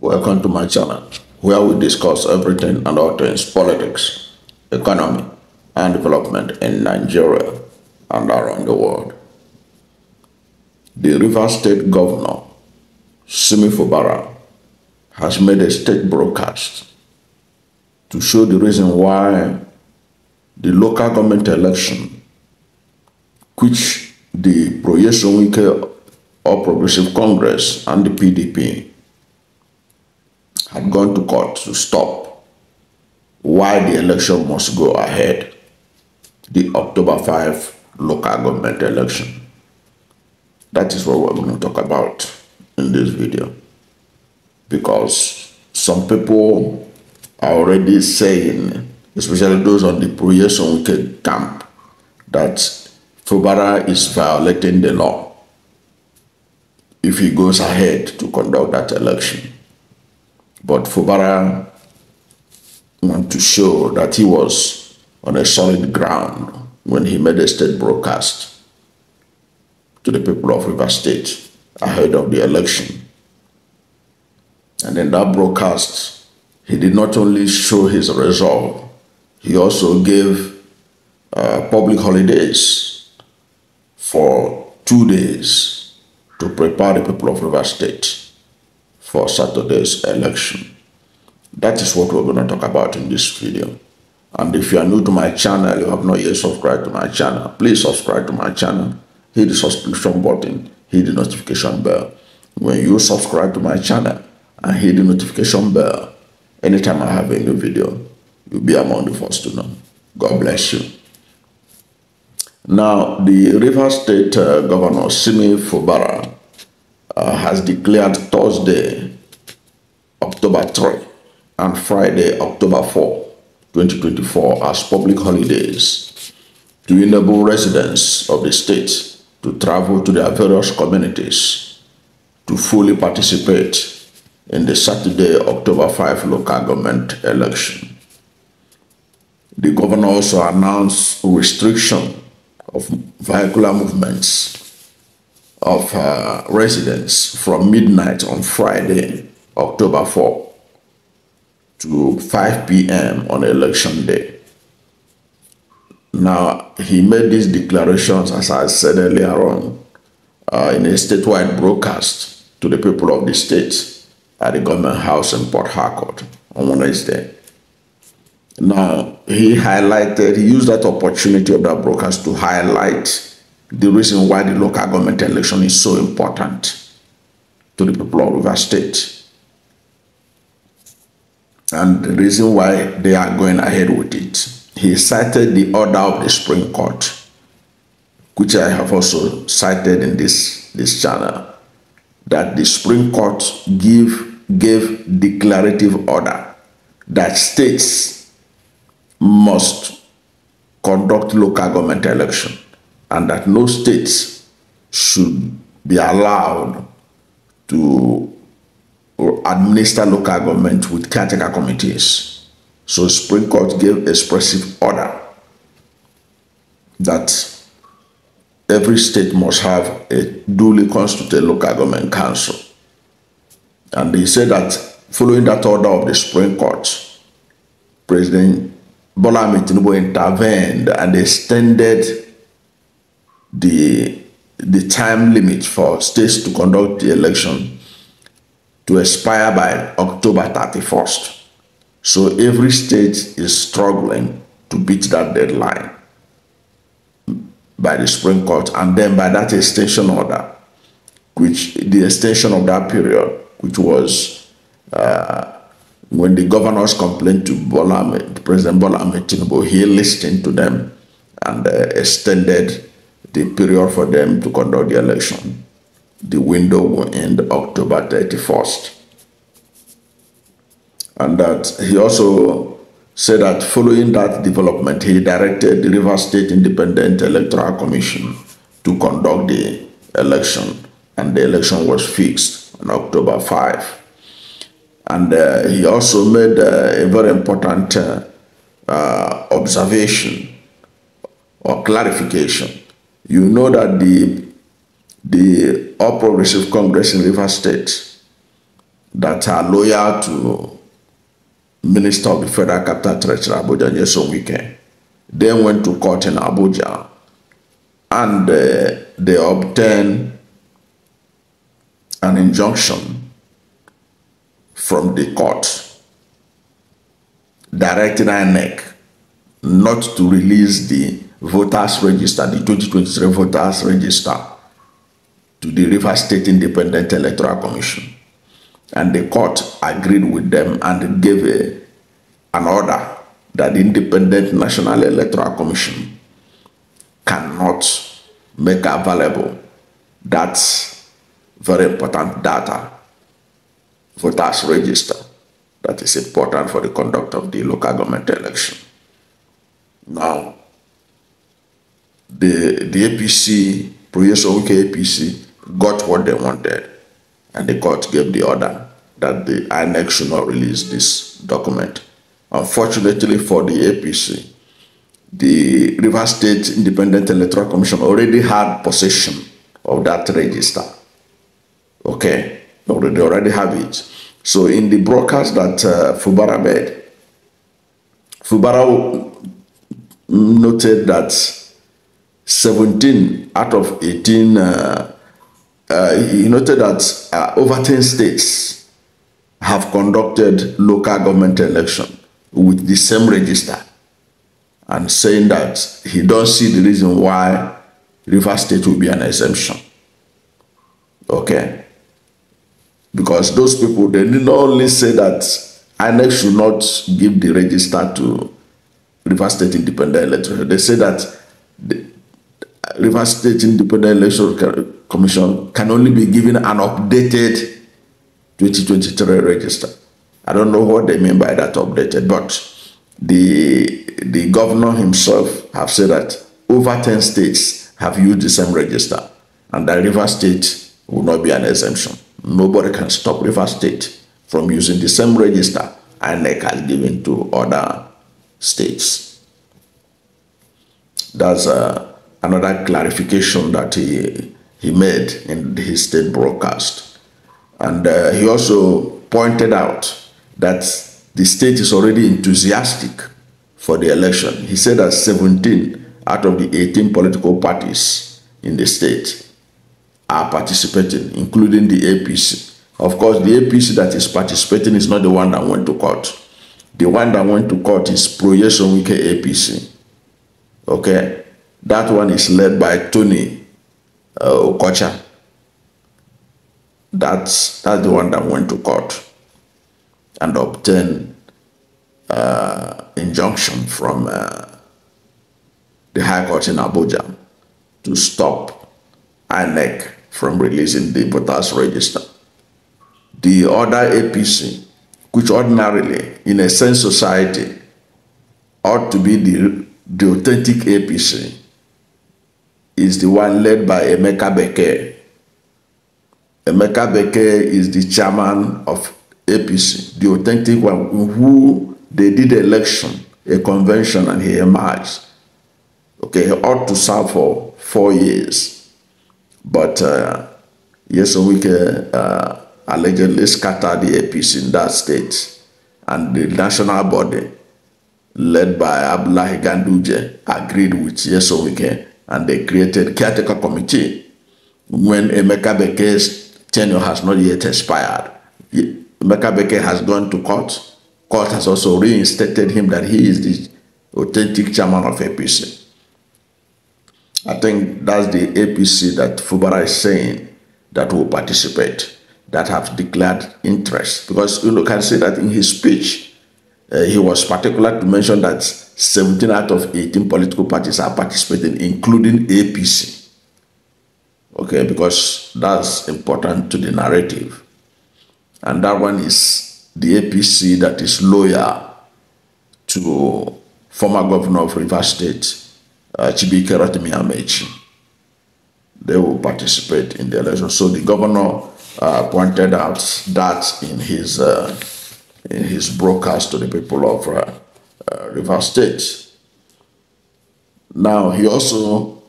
Welcome to my channel, where we discuss everything and all things politics, economy, and development in Nigeria and around the world. The Rivers State Governor, Simi Fubara, has made a state broadcast to show the reason why the local government election, which the Nyesom Wike or Progressive Congress and the PDP had gone to court to stop, why the election must go ahead, the October 5 local government election. That is what we're going to talk about in this video, because some people are already saying, especially those on the Nyesom Wike camp, that Fubara is violating the law if he goes ahead to conduct that election. But Fubara wants to show that he was on a solid ground when he made a state broadcast to the people of Rivers State ahead of the election. And in that broadcast, he did not only show his resolve, he also gave public holidays for 2 days to prepare the people of Rivers State for Saturday's election. That is what we're going to talk about in this video. And if you are new to my channel, you have not yet subscribed to my channel, please subscribe to my channel, hit the subscription button, hit the notification bell. When you subscribe to my channel and hit the notification bell, anytime I have a new video, you'll be among the first to know. God bless you. Now, the Rivers State Governor Simi Fubara has declared Thursday, October 3 and Friday, October 4, 2024 as public holidays to enable residents of the state to travel to their various communities to fully participate in the Saturday, October 5 local government election. The governor also announced restriction of vehicular movements of residents from midnight on Friday, October 4 to 5 p.m. on election day. Now, he made these declarations, as I said earlier on, in a statewide broadcast to the people of the state at the government house in Port Harcourt on Wednesday. Now, he used that opportunity of that broadcast to highlight the reason why the local government election is so important to the people of Rivers State, and the reason why they are going ahead with it. He cited the order of the Supreme Court, which I have also cited in this channel, that the Supreme Court gave declarative order that states must conduct local government election, and that no states should be allowed to administer local government with caretaker committees. So Supreme Court gave expressive order that every state must have a duly constituted local government council. And he said that following that order of the Supreme Court, President Bola Ahmed Tinubu intervened and extended the time limit for states to conduct the election to expire by October 31st. So every state is struggling to beat that deadline by the Supreme Court, and then by that extension order, the extension of that period, which was when the governors complained to President Bola Ahmed Tinubu, he listened to them and extended the period for them to conduct the election. The window will end October 31st. And that he also said that following that development, he directed the Rivers State Independent Electoral Commission to conduct the election, and the election was fixed on October 5. And he also made a very important observation or clarification. You know that the All Progressive Congress in Rivers State that are loyal to Minister of the Federal Capital Treasury, Abuja, Nyesom Wike, then went to court in Abuja, and they obtained an injunction from the court directing INEC not to release the voters register, the 2023 voters register, to the Rivers State Independent Electoral Commission. And the court agreed with them and gave an order that the Independent National Electoral Commission cannot make available that very important data, voters register, that is important for the conduct of the local government election. Now, the APC, Nyesom Wike APC, got what they wanted, and the court gave the order that the INEC should not release this document. Unfortunately for the APC, the Rivers State Independent Electoral Commission already had possession of that register. Okay, they already have it. So in the broadcast that Fubara made, Fubara noted that 17 out of 18, he noted that over 10 states have conducted local government election with the same register, and saying that he don't see the reason why Rivers State will be an exemption. Okay. Because those people, they did not only say that INEC should not give the register to Rivers State Independent Electoral. They say that the Rivers State Independent Electoral Commission can only be given an updated 2023 register. I don't know what they mean by that updated, but the governor himself have said that over 10 states have used the same register, and that Rivers State will not be an exemption. Nobody can stop Rivers State from using the same register INEC has given to other states. That's another clarification that he made in his state broadcast. And he also pointed out that the state is already enthusiastic for the election. He said that 17 out of the 18 political parties in the state are participating, including the APC. Of course, the APC that is participating is not the one that went to court. The one that went to court is Nyesom Wike APC. Okay, that one is led by Tony Okocha. That's the one that went to court and obtained injunction from the High Court in Abuja to stop INEC from releasing the voters register. The other APC, which ordinarily in a sense society ought to be the authentic APC, is the one led by Emeka Beke. Emeka Beke is the chairman of APC, the authentic one, who they did election, a convention, and he emerged. Okay, he ought to serve for 4 years. But Nyesom Wike allegedly scattered the APC in that state, and the national body, led by Abdullahi Ganduje, agreed with Nyesom Wike, and they created a caretaker committee when Emeka Beke's tenure has not yet expired. Emeka Beke has gone to court. Court has also reinstated him that he is the authentic chairman of APC. I think that's the APC that Fubara is saying that will participate, that have declared interest. Because you can see that in his speech, he was particular to mention that 17 out of 18 political parties are participating, including APC. Okay, because that's important to the narrative. And that one is the APC that is loyal to former governor of Rivers State, Chibike Rotimi. They will participate in the election. So the governor pointed out that in his broadcast to the people of Rivers State. Now he also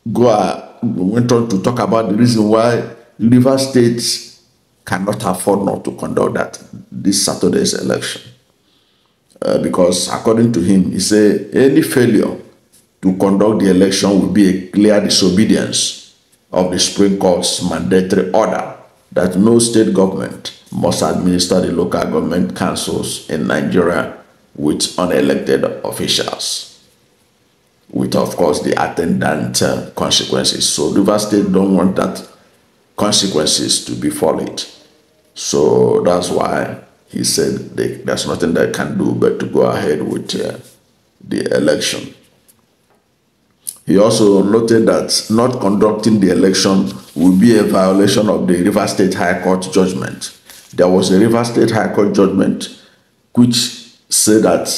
went on to talk about the reason why Rivers State cannot afford not to conduct this Saturday's election. Because according to him, he said any failure to conduct the election will be a clear disobedience of the Supreme Court's mandatory order that no state government must administer the local government councils in Nigeria with unelected officials, with, of course, the attendant consequences. So Rivers State don't want that consequences to befall it. So that's why he said there's nothing they can do but to go ahead with the election. He also noted that not conducting the election will be a violation of the Rivers State High Court judgment. There was a Rivers State High Court judgment which said that,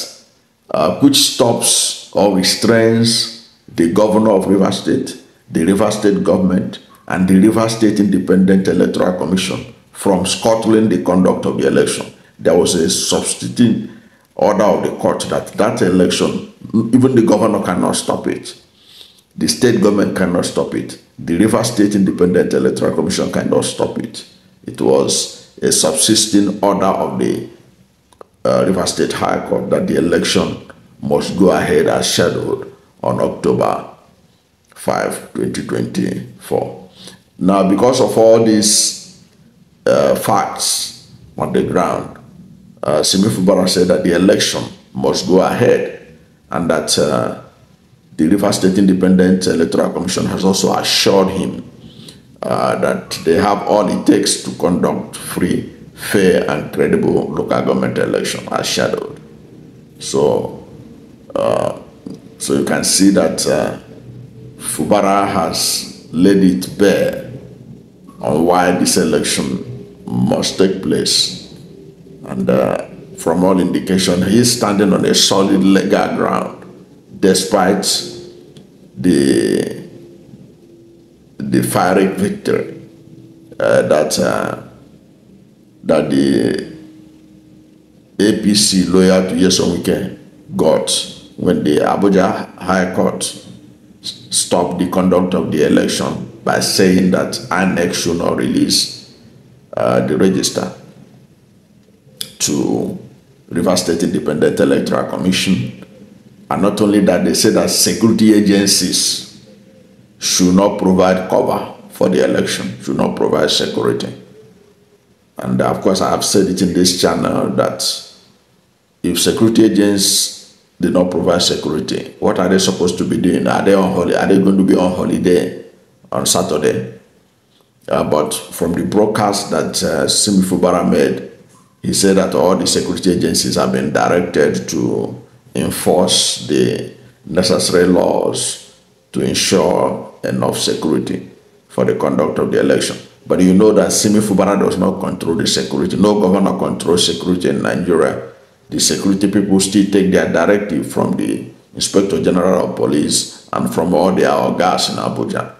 which stops or restrains the governor of Rivers State, the Rivers State government, and the Rivers State Independent Electoral Commission from scuttling the conduct of the election. There was a substituting order of the court that election, even the governor cannot stop it. The state government cannot stop it. The Rivers State Independent Electoral Commission cannot stop it. It was a subsisting order of the Rivers State High Court that the election must go ahead as scheduled on October 5, 2024. Now, because of all these facts on the ground, Simi Fubara said that the election must go ahead, and that the Rivers State Independent Electoral Commission has also assured him that they have all it takes to conduct free, fair, and credible local government election as scheduled. So, so you can see that Fubara has laid it bare on why this election must take place. And from all indication, he is standing on a solid legal ground, despite the fiery victory that the APC loyal to Nyesom Wike got when the Abuja High Court stopped the conduct of the election by saying that INEC should not release the register to Rivers State Independent Electoral Commission. And not only that, they said that security agencies should not provide cover for the election, should not provide security. And of course, I have said it in this channel that if security agents did not provide security, what are they supposed to be doing? Are they on holiday? Are they going to be on holiday on Saturday? But from the broadcast that Simi Fubara made, he said that all the security agencies have been directed to enforce the necessary laws to ensure enough security for the conduct of the election. But you know that Simi Fubara does not control the security. No governor controls security in Nigeria. The security people still take their directive from the Inspector General of Police and from all their organs in Abuja.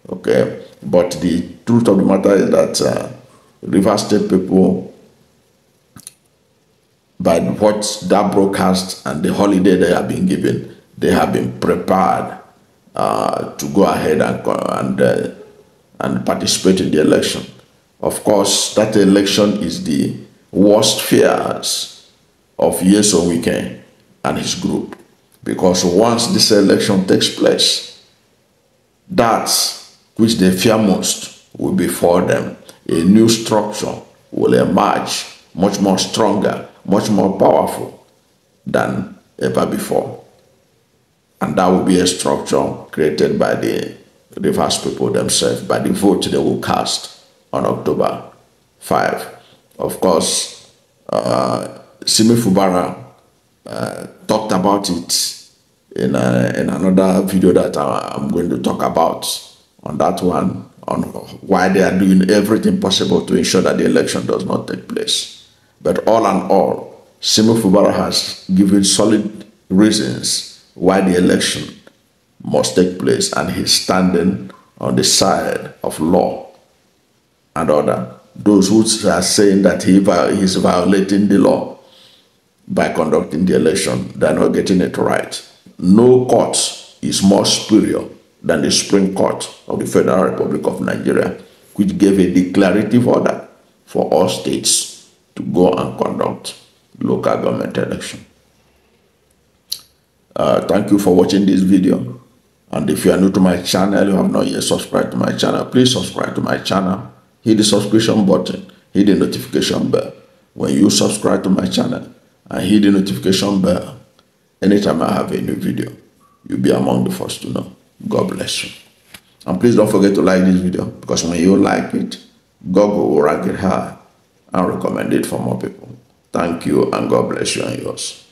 Okay? But the truth of the matter is that Rivers State people, by what that broadcast and the holiday they have been given, they have been prepared to go ahead and participate in the election. Of course, that election is the worst fears of Nyesom Wike and his group, because once this election takes place, that which they fear most will be for them. A new structure will emerge, much more stronger, much more powerful than ever before. And that will be a structure created by the Rivers people themselves, by the vote they will cast on October 5. Of course, Simi Fubara talked about it in another video that I'm going to talk about on that one, on why they are doing everything possible to ensure that the election does not take place. But all in all, Simi Fubara has given solid reasons why the election must take place, and he's standing on the side of law and order. Those who are saying that he's violating the law by conducting the election, they're not getting it right. No court is more superior than the Supreme Court of the Federal Republic of Nigeria, which gave a declarative order for all states to go and conduct local government election. Thank you for watching this video. And if you are new to my channel, you have not yet subscribed to my channel, please subscribe to my channel. Hit the subscription button, hit the notification bell. When you subscribe to my channel and hit the notification bell, anytime I have a new video, you'll be among the first to know. God bless you. And please don't forget to like this video, because when you like it, Google will rank it high and recommend it for more people. Thank you, and God bless you and yours.